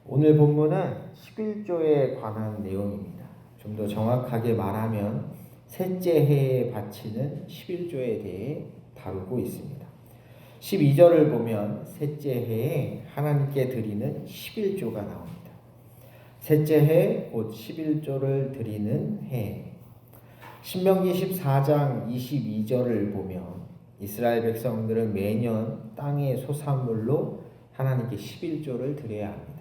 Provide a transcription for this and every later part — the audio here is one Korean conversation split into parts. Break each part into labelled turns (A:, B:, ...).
A: 오늘 본문은 11조에 관한 내용입니다. 좀 더 정확하게 말하면 셋째 해에 바치는 11조에 대해 다루고 있습니다. 12절을 보면 셋째 해에 하나님께 드리는 11조가 나옵니다. 셋째 해 곧 11조를 드리는 해. 신명기 14장 22절을 보면 이스라엘 백성들은 매년 땅의 소산물로 하나님께 11조를 드려야 합니다.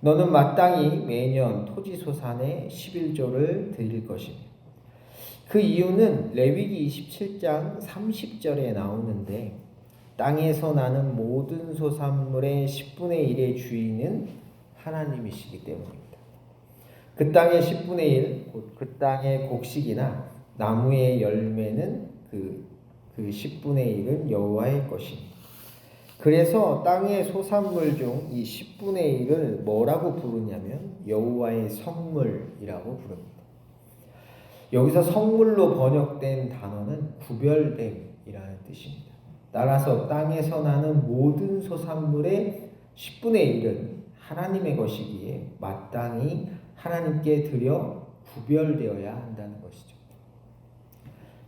A: 너는 마땅히 매년 토지소산의 11조를 드릴 것이며, 그 이유는 레위기 27장 30절에 나오는데, 땅에서 나는 모든 소산물의 10분의 1의 주인은 하나님이시기 때문입니다. 그 땅의 10분의 1, 그 땅의 곡식이나 나무의 열매는 그 10분의 1은 여호와의 것입니다. 그래서 땅의 소산물 중 이 10분의 1을 뭐라고 부르냐면 여호와의 성물이라고 부릅니다. 여기서 성물로 번역된 단어는 구별됨이라는 뜻입니다. 따라서 땅에서 나는 모든 소산물의 10분의 1은 하나님의 것이기에 마땅히 하나님께 드려 구별되어야 한다는 것이죠.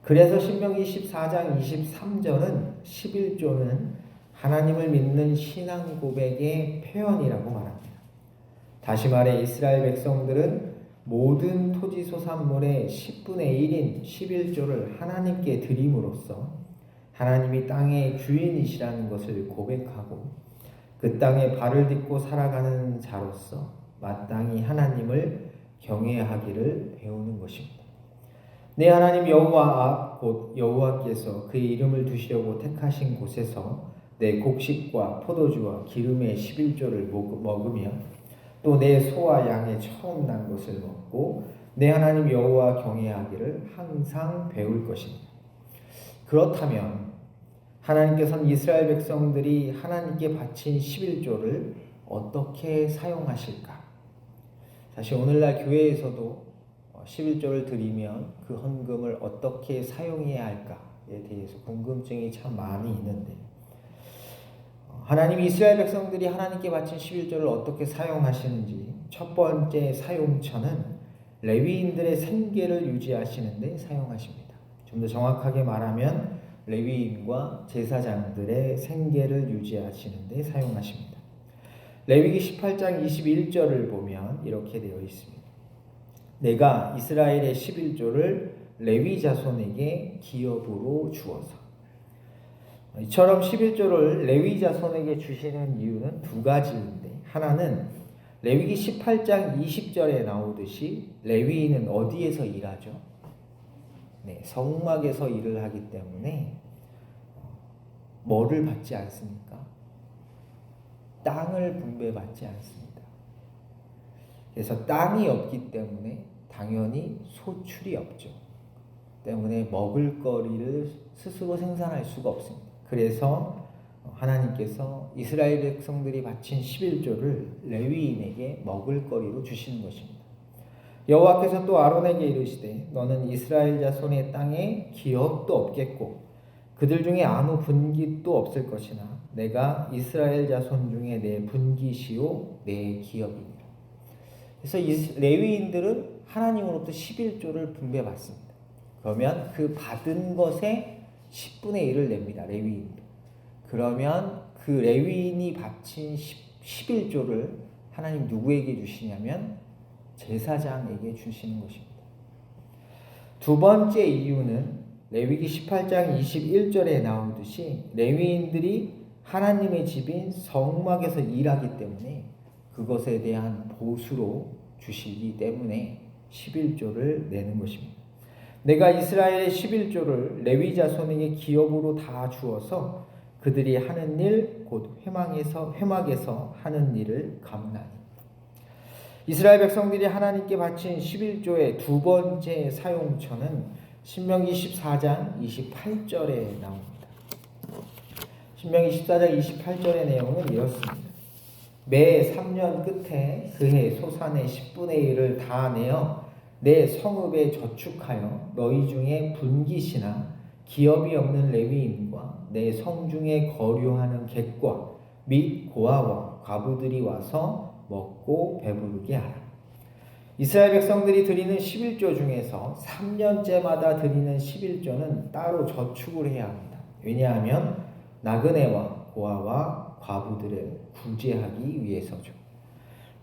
A: 그래서 신명기 14장 23절은 11조는 하나님을 믿는 신앙 고백의 표현이라고 말합니다. 다시 말해 이스라엘 백성들은 모든 토지 소산물의 10분의 1인 11조를 하나님께 드림으로써 하나님이 땅의 주인이시라는 것을 고백하고 그 땅에 발을 딛고 살아가는 자로서 마땅히 하나님을 경외하기를 배우는 것입니다. 내 하나님 여호와 곧 여호와께서 그의 이름을 두시려고 택하신 곳에서 내 곡식과 포도주와 기름의 11조를 먹으며 또 내 소와 양의 처음 난 것을 먹고 내 하나님 여호와 경외하기를 항상 배울 것입니다. 그렇다면 하나님께서는 이스라엘 백성들이 하나님께 바친 11조를 어떻게 사용하실까? 사실 오늘날 교회에서도 11조를 드리면 그 헌금을 어떻게 사용해야 할까에 대해서 궁금증이 참 많이 있는데, 하나님이 이스라엘 백성들이 하나님께 바친 11조를 어떻게 사용하시는지 첫 번째 사용처는 레위인들의 생계를 유지하시는 데 사용하십니다. 좀 더 정확하게 말하면 레위인과 제사장들의 생계를 유지하시는 데 사용하십니다. 레위기 18장 21절을 보면 이렇게 되어 있습니다. 내가 이스라엘의 11조를 레위 자손에게 기업으로 주어서. 이처럼 11조를 레위 자손에게 주시는 이유는 두 가지인데, 하나는 레위기 18장 20절에 나오듯이 레위인은 어디에서 일하죠? 성막에서 일을 하기 때문에 뭐를 받지 않습니까? 땅을 분배받지 않습니다. 그래서 땅이 없기 때문에 당연히 소출이 없죠. 때문에 먹을 거리를 스스로 생산할 수가 없습니다. 그래서 하나님께서 이스라엘 백성들이 바친 11조를 레위인에게 먹을 거리로 주시는 것입니다. 여호와께서 또 아론에게 이르시되 너는 이스라엘 자손의 땅에 기업도 없겠고 그들 중에 아무 분깃도 없을 것이나 내가 이스라엘 자손 중에 내 분깃이요 내 기업이니라. 그래서 레위인들은 하나님으로부터 11조를 분배받습니다. 그러면 그 받은 것의 10분의 1을 냅니다. 레위인도. 그러면 그 레위인이 바친 11조를 하나님 누구에게 주시냐면 제사장에게 주시는 것입니다. 두 번째 이유는 레위기 18장 21절에 나오듯이 레위인들이 하나님의 집인 성막에서 일하기 때문에 그것에 대한 보수로 주시기 때문에 11조를 내는 것입니다. 내가 이스라엘의 11조를 레위 자손에게 기업으로 다 주어서 그들이 하는 일 곧 회막에서 하는 일을 감나니. 이스라엘 백성들이 하나님께 바친 11조의 두 번째 사용처는 신명기 14장 28절에 나옵니다. 신명기 14장 28절의 내용은 이렇습니다. 매 3년 끝에 그해 소산의 10분의 1을 다 내어 내 성읍에 저축하여 너희 중에 분깃이나 기업이 없는 레위인과 내 성중에 거류하는 객과 및 고아와 과부들이 와서 먹고 배부르게 하라. 이스라엘 백성들이 드리는 11조 중에서 3년째마다 드리는 11조는 따로 저축을 해야 합니다. 왜냐하면 나그네와 고아와 과부들을 구제하기 위해서죠.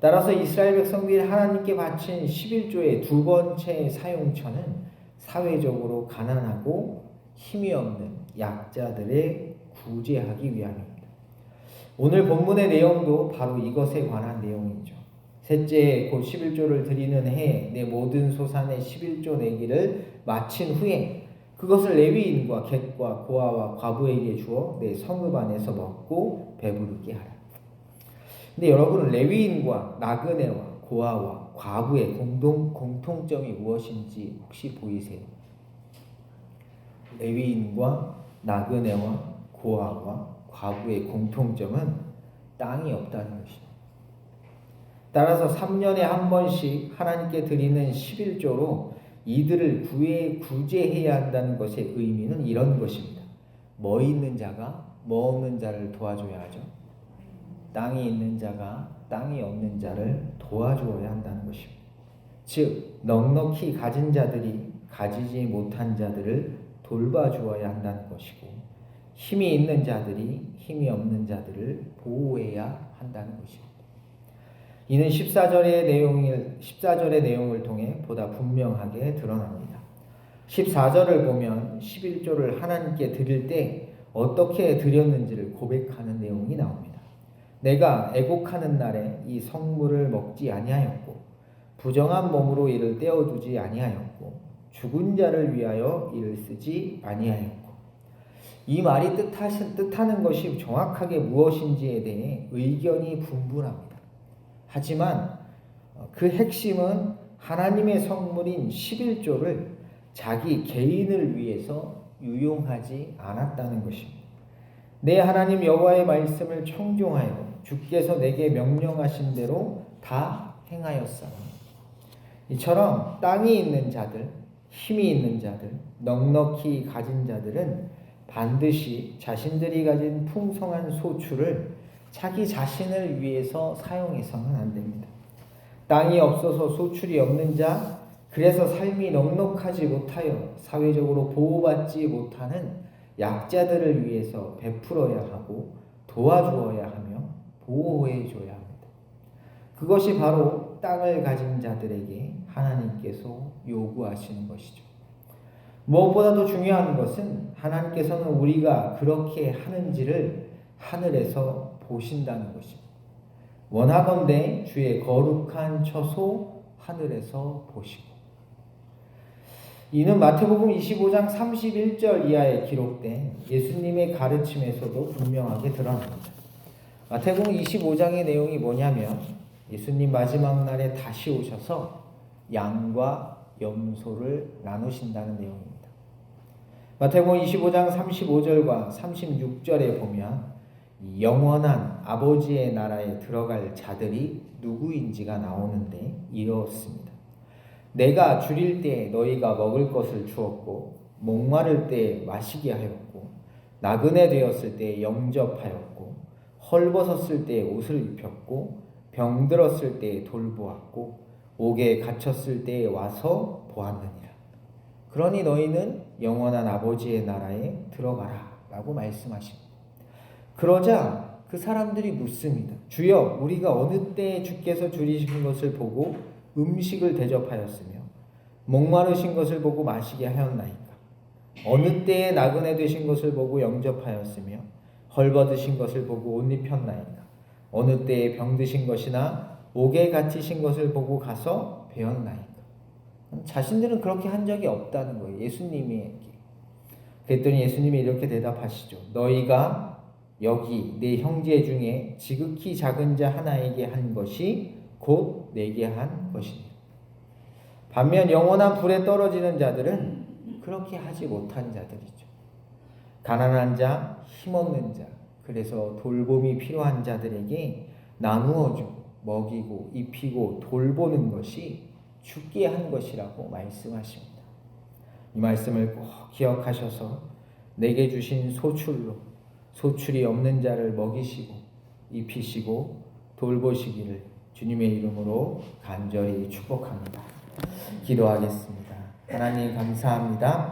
A: 따라서 이스라엘 백성들이 하나님께 바친 11조의 두 번째 사용처는 사회적으로 가난하고 힘이 없는 약자들의 구제하기 위함입니다. 오늘 본문의 내용도 바로 이것에 관한 내용이죠. 셋째 곧 11조를 드리는 해에 내 모든 소산의 11조 내기를 마친 후에 그것을 레위인과 객과 고아와 과부에게 주어 내 성읍 안에서 먹고 배부르게 하라. 근데 여러분, 레위인과 나그네와 고아와 과부의 공통점이 무엇인지 혹시 보이세요? 레위인과 나그네와 고아와 과부의 공통점은 땅이 없다는 것입니다. 따라서 3년에 한 번씩 하나님께 드리는 11조로 이들을 구제해야 한다는 것의 의미는 이런 것입니다. 뭐 있는 자가 뭐 없는 자를 도와줘야 하죠. 땅이 있는 자가 땅이 없는 자를 도와주어야 한다는 것입니다. 즉 넉넉히 가진 자들이 가지지 못한 자들을 돌봐주어야 한다는 것이고, 힘이 있는 자들이 힘이 없는 자들을 보호해야 한다는 것입니다. 이는 14절의 내용을 통해 보다 분명하게 드러납니다. 14절을 보면 11조를 하나님께 드릴 때 어떻게 드렸는지를 고백하는 내용이 나옵니다. 내가 애곡하는 날에 이 성물을 먹지 아니하였고 부정한 몸으로 이를 떼어두지 아니하였고 죽은 자를 위하여 이를 쓰지 아니하였고. 이 말이 뜻하는 것이 정확하게 무엇인지에 대해 의견이 분분합니다. 하지만 그 핵심은 하나님의 성물인 11조를 자기 개인을 위해서 유용하지 않았다는 것입니다. 내 하나님 여호와의 말씀을 청종하여 주께서 내게 명령하신 대로 다 행하였사오니. 이처럼 땅이 있는 자들, 힘이 있는 자들, 넉넉히 가진 자들은 반드시 자신들이 가진 풍성한 소출을 자기 자신을 위해서 사용해서는 안 됩니다. 땅이 없어서 소출이 없는 자, 그래서 삶이 넉넉하지 못하여 사회적으로 보호받지 못하는 약자들을 위해서 베풀어야 하고 도와주어야 하며 보호해줘야 합니다. 그것이 바로 땅을 가진 자들에게 하나님께서 요구하시는 것이죠. 무엇보다도 중요한 것은 하나님께서는 우리가 그렇게 하는지를 하늘에서 보신다는 것입니다. 원하건대 주의 거룩한 처소 하늘에서 보시고. 이는 마태복음 25장 31절 이하에 기록된 예수님의 가르침에서도 분명하게 드러납니다. 마태복음 25장의 내용이 뭐냐면 예수님 마지막 날에 다시 오셔서 양과 염소를 나누신다는 내용입니다. 마태복음 25장 35절과 36절에 보면 영원한 아버지의 나라에 들어갈 자들이 누구인지가 나오는데 이렇습니다. 내가 줄일 때 너희가 먹을 것을 주었고 목마를 때 마시게 하였고 나그네 되었을 때 영접하였고 헐벗었을 때 옷을 입혔고 병들었을 때 돌보았고 옥에 갇혔을 때 와서 보았느니라. 그러니 너희는 영원한 아버지의 나라에 들어가라 라고 말씀하십니다. 그러자 그 사람들이 묻습니다. 주여, 우리가 어느 때에 주께서 줄이신 것을 보고 음식을 대접하였으며 목마르신 것을 보고 마시게 하였나이까? 어느 때에 나그네 되신 것을 보고 영접하였으며 헐벗으신 것을 보고 옷 입혔나이까? 어느 때에 병드신 것이나 옥에 갇히신 것을 보고 가서 배웠나이까? 자신들은 그렇게 한 적이 없다는 거예요. 예수님에게. 그랬더니 예수님이 이렇게 대답하시죠. 너희가 여기 내 형제 중에 지극히 작은 자 하나에게 한 것이 곧 내게 한 것이니. 반면 영원한 불에 떨어지는 자들은 그렇게 하지 못한 자들이죠. 가난한 자, 힘없는 자, 그래서 돌봄이 필요한 자들에게 나누어주고 먹이고 입히고 돌보는 것이 죽게 한 것이라고 말씀하십니다. 이 말씀을 꼭 기억하셔서 내게 주신 소출로 소출이 없는 자를 먹이시고 입히시고 돌보시기를 주님의 이름으로 간절히 축복합니다. 기도하겠습니다. 하나님 감사합니다.